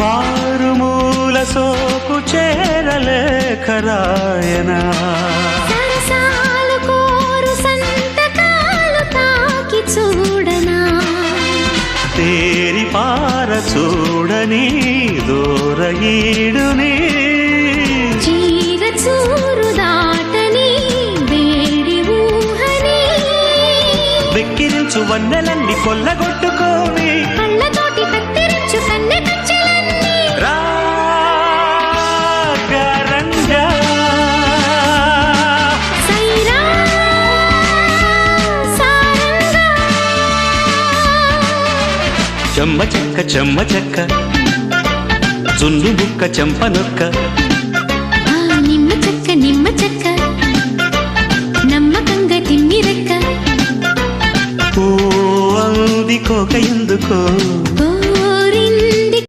మారుమూల సోకు చేరలేఖ రాయనా సరసాలు కోరు సంతకాలు తాకి చూడనా తేరి పార చూడని దూరయీడుని చీర చూరు దాటని వేడి ఊహని వెక్కిరించు వన్నెలన్నీ కొల్లగొట్టుకోవి కళ్ళతోటి కత్తిరించు కన్నె కచ్చలన్నీ రాగరంగా సైరా సారంగా చెమ్మ చెక్క జున్ను బుక్క చెంపనొక్క నిమ్మ చెక్క నమ్మకంగా తిమ్మిరెక్క ఓ అందుకోక ఎందుకో